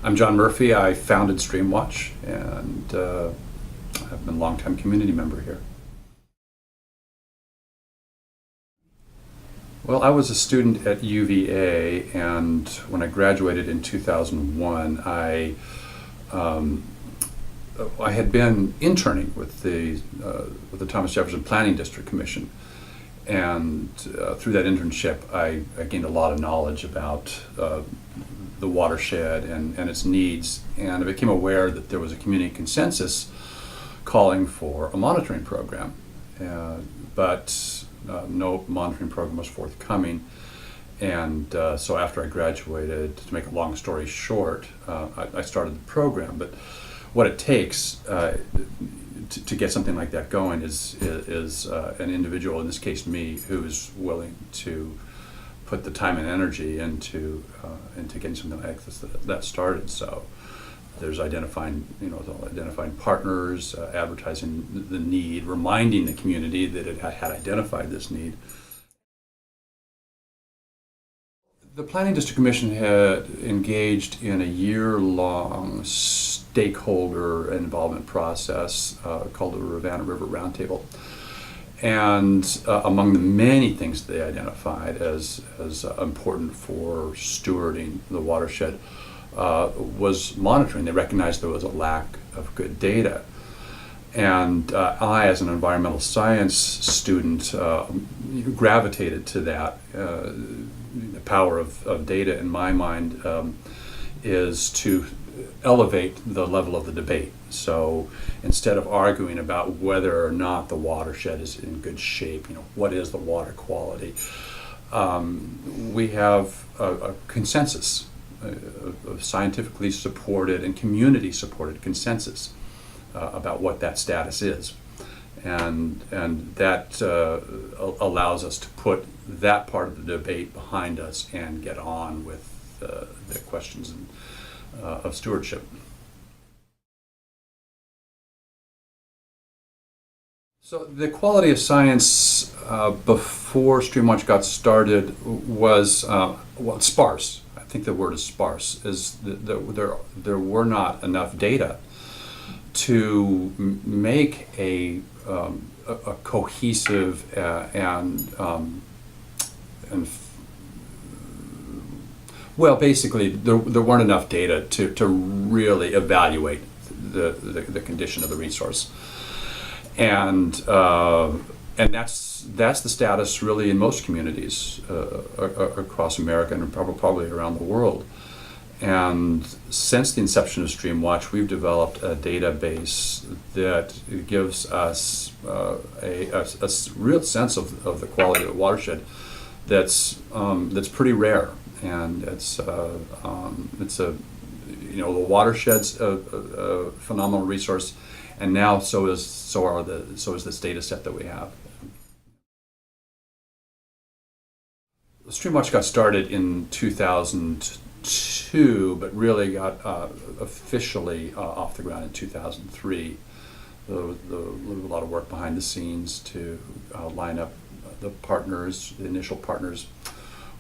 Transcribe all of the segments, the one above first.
I'm John Murphy. I founded Streamwatch, and I've been a longtime community member here. Well, I was a student at UVA, and when I graduated in 2001, I had been interning with the Thomas Jefferson Planning District Commission, and through that internship, I gained a lot of knowledge about the watershed and its needs, and I became aware that there was a community consensus calling for a monitoring program, but no monitoring program was forthcoming. And so after I graduated, to make a long story short, I started the program. But what it takes to get something like that going is an individual, in this case me, who is willing to put the time and energy into getting something like that started. So there's identifying partners, advertising the need, reminding the community that it had identified this need. The Planning District Commission had engaged in a year-long stakeholder involvement process called the Rivanna River Roundtable. And among the many things they identified as important for stewarding the watershed was monitoring. They recognized there was a lack of good data. And I, as an environmental science student, gravitated to that. The power of data, in my mind, is to elevate the level of the debate. So instead of arguing about whether or not the watershed is in good shape, what is the water quality, we have a consensus, a scientifically supported and community supported consensus about what that status is. And that allows us to put that part of the debate behind us and get on with the questions of stewardship. So the quality of science before Streamwatch got started was sparse. I think the word is sparse. There were not enough data to make a cohesive basically there weren't enough data to really evaluate the condition of the resource, and that's the status really in most communities across America and probably around the world. And since the inception of Streamwatch, we've developed a database that gives us a real sense of the quality of the watershed that's pretty rare. And the watershed's a phenomenal resource, and now so is this data set that we have. Streamwatch got started in 2002, but really got officially off the ground in 2003. There was a lot of work behind the scenes to line up the partners. The initial partners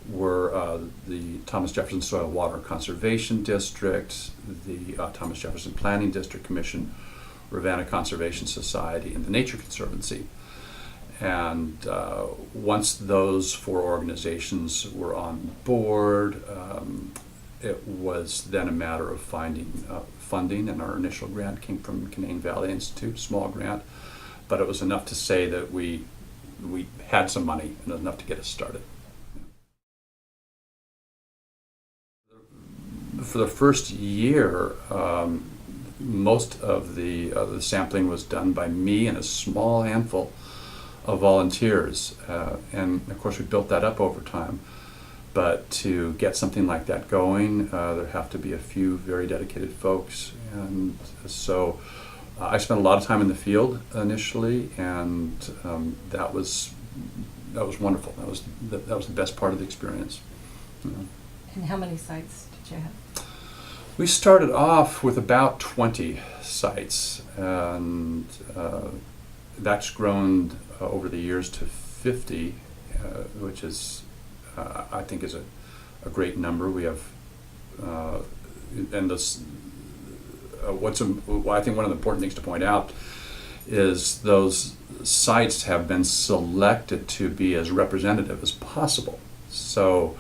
were the Thomas Jefferson Soil Water Conservation District, the Thomas Jefferson Planning District Commission, Rivanna Conservation Society, and the Nature Conservancy. And once those four organizations were on board, it was then a matter of finding funding, and our initial grant came from Canaan Valley Institute, small grant, but it was enough to say that we had some money and enough to get us started. For the first year, most of the sampling was done by me and a small handful of volunteers, and of course we built that up over time. But to get something like that going, there have to be a few very dedicated folks, and so I spent a lot of time in the field initially, and that was wonderful. That was the best part of the experience. And how many sites did you have? We started off with about 20 sites, and that's grown over the years to 50, which is I think is a great number. We have and this, I think one of the important things to point out is those sites have been selected to be as representative as possible. So,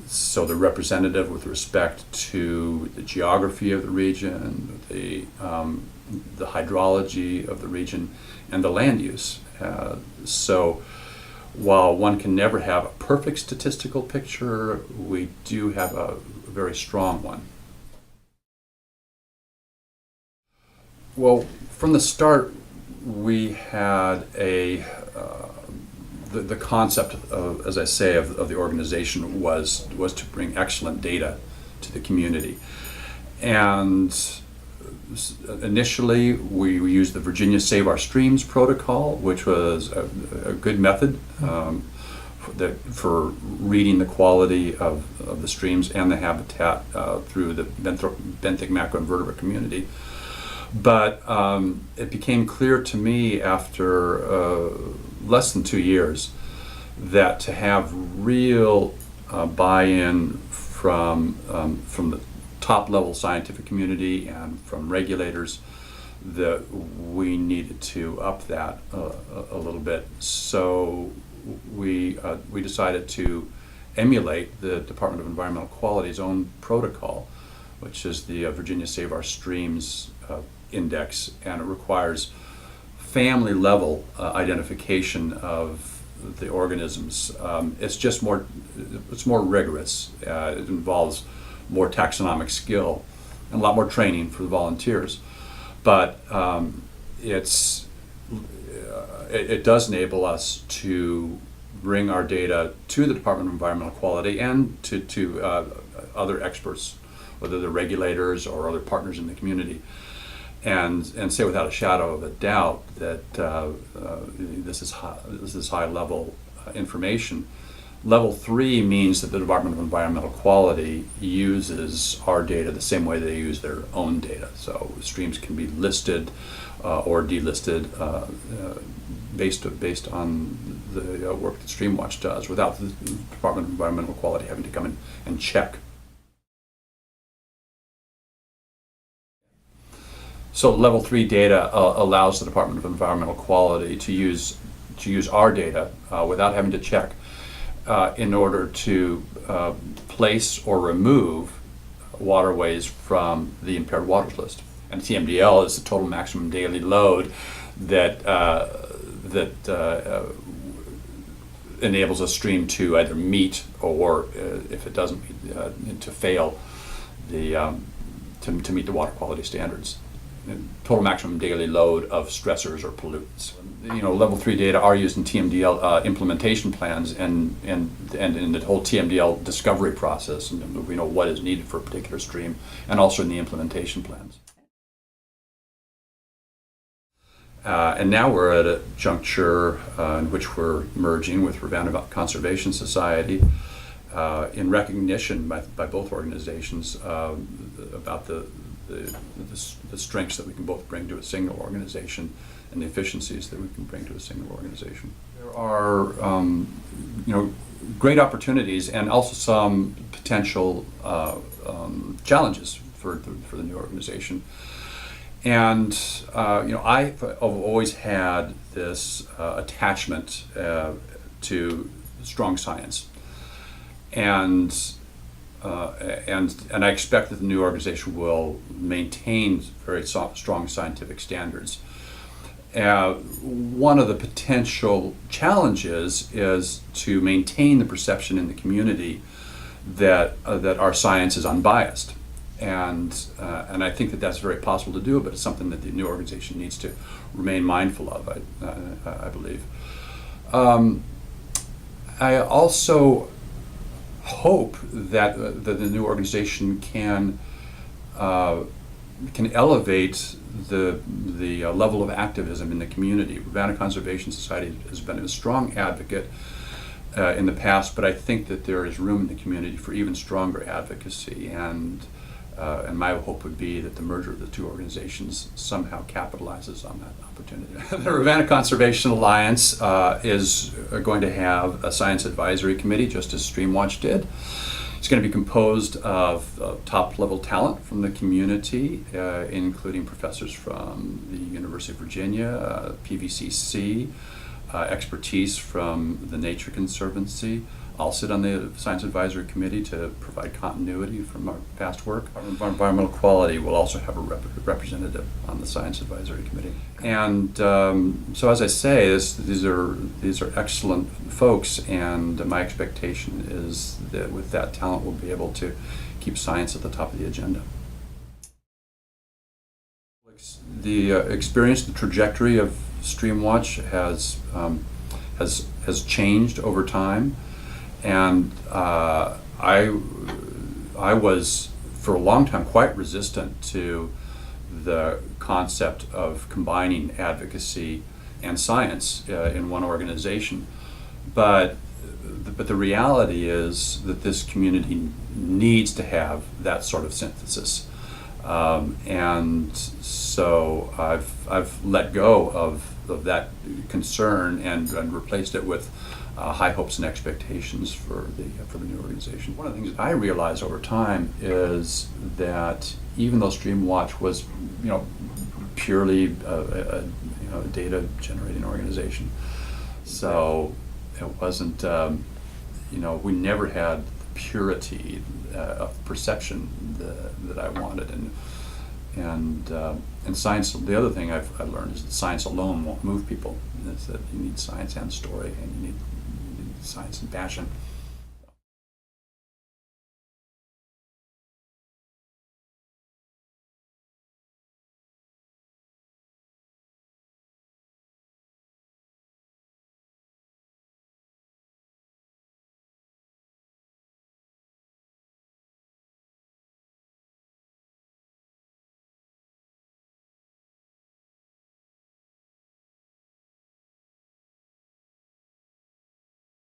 so they're representative with respect to the geography of the region, the hydrology of the region, and the land use. So while one can never have a perfect statistical picture, we do have a very strong one. Well, from the start, we had the concept of, as I say, of the organization was to bring excellent data to the community. And initially, we used the Virginia Save Our Streams protocol, which was a good method for reading the quality of the streams and the habitat through the benthic macroinvertebrate community. But it became clear to me after less than 2 years that to have real buy-in from the top-level scientific community and from regulators, that we needed to up that a little bit. So we decided to emulate the Department of Environmental Quality's own protocol, which is the Virginia Save Our Streams Index, and it requires family level identification of the organisms. It's more rigorous. It involves more taxonomic skill and a lot more training for the volunteers, but it does enable us to bring our data to the Department of Environmental Quality and to other experts, whether they're regulators or other partners in the community, and say without a shadow of a doubt that this is high level information. Level 3 means that the Department of Environmental Quality uses our data the same way they use their own data. So streams can be listed or delisted based on the work that Streamwatch does, without the Department of Environmental Quality having to come in and check. So level 3 data allows the Department of Environmental Quality to use our data without having to check in order to place or remove waterways from the impaired waters list. And TMDL is the total maximum daily load that enables a stream to either meet, or if it doesn't meet, to fail to meet the water quality standards. Total maximum daily load of stressors or pollutants. Level 3 data are used in TMDL implementation plans and in the whole TMDL discovery process, and we know what is needed for a particular stream, and also in the implementation plans. And now we're at a juncture in which we're merging with Rivanna Conservation Society in recognition by both organizations about the strengths that we can both bring to a single organization and the efficiencies that we can bring to a single organization. There are great opportunities and also some potential challenges for the new organization. And I've always had this attachment to strong science, and I expect that the new organization will maintain very strong scientific standards. One of the potential challenges is to maintain the perception in the community that our science is unbiased, and I think that that's very possible to do, but it's something that the new organization needs to remain mindful of, I believe. I also hope that the new organization can elevate the level of activism in the community. Rivanna Conservation Society has been a strong advocate in the past, but I think that there is room in the community for even stronger advocacy, and And my hope would be that the merger of the two organizations somehow capitalizes on that opportunity. The Rivanna Conservation Alliance is going to have a science advisory committee, just as Streamwatch did. It's going to be composed of top-level talent from the community, including professors from the University of Virginia, PVCC, expertise from the Nature Conservancy. I'll sit on the Science Advisory Committee to provide continuity from our past work. Our environmental quality will also have a representative on the Science Advisory Committee. And so, as I say, these are excellent folks, and my expectation is that with that talent, we'll be able to keep science at the top of the agenda. The experience, the trajectory of Streamwatch has changed over time. And I was, for a long time, quite resistant to the concept of combining advocacy and science in one organization. But the reality is that this community needs to have that sort of synthesis. And so I've let go of that concern and replaced it with high hopes and expectations for the new organization. One of the things that I realized over time is that even though Streamwatch was, purely a data generating organization, so it wasn't, we never had the purity of perception that I wanted, and science. The other thing I've learned is that science alone won't move people. It's that you need science and story, and you need science and passion.